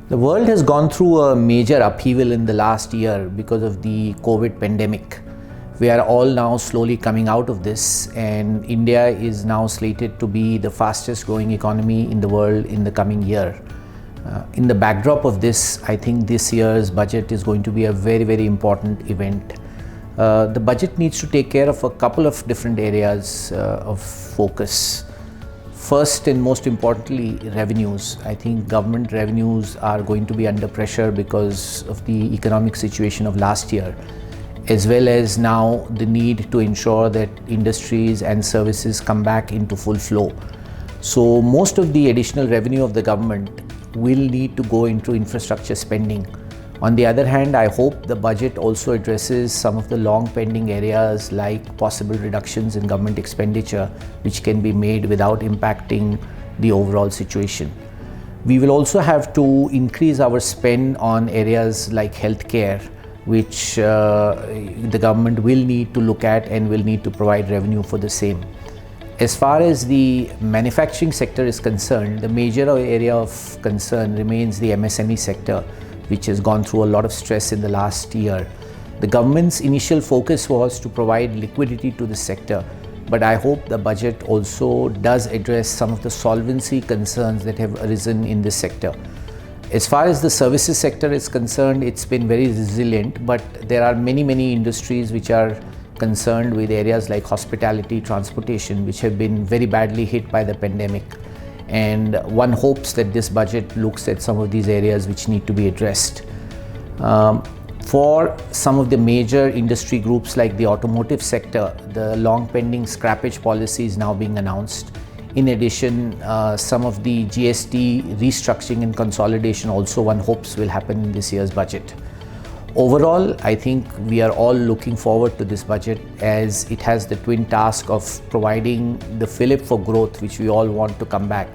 The world has gone through a major upheaval in the last year because of the COVID pandemic. We are all now slowly coming out of this, and India is now slated to be the fastest growing economy in the world in the coming year. In the backdrop of this, I think this year's budget is going to be a very, very important event. The budget needs to take care of a couple of different areas of focus. First and most importantly, revenues. I think government revenues are going to be under pressure because of the economic situation of last year, as well as now the need to ensure that industries and services come back into full flow. So most of the additional revenue of the government will need to go into infrastructure spending. On the other hand, I hope the budget also addresses some of the long pending areas like possible reductions in government expenditure, which can be made without impacting the overall situation. We will also have to increase our spend on areas like healthcare, which the government will need to look at and will need to provide revenue for the same. As far as the manufacturing sector is concerned, the major area of concern remains the MSME sector, which has gone through a lot of stress in the last year. The government's initial focus was to provide liquidity to the sector, but I hope the budget also does address some of the solvency concerns that have arisen in this sector. As far as the services sector is concerned, it's been very resilient, but there are many industries which are concerned with areas like hospitality, transportation, which have been very badly hit by the pandemic. And one hopes that this budget looks at some of these areas which need to be addressed. For some of the major industry groups like the automotive sector, the long pending scrappage policy is now being announced. In addition, some of the GST restructuring and consolidation also one hopes will happen in this year's budget. Overall, I think we are all looking forward to this budget as it has the twin task of providing the fillip for growth which we all want to come back,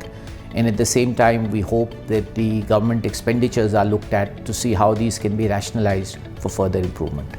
and at the same time we hope that the government expenditures are looked at to see how these can be rationalized for further improvement.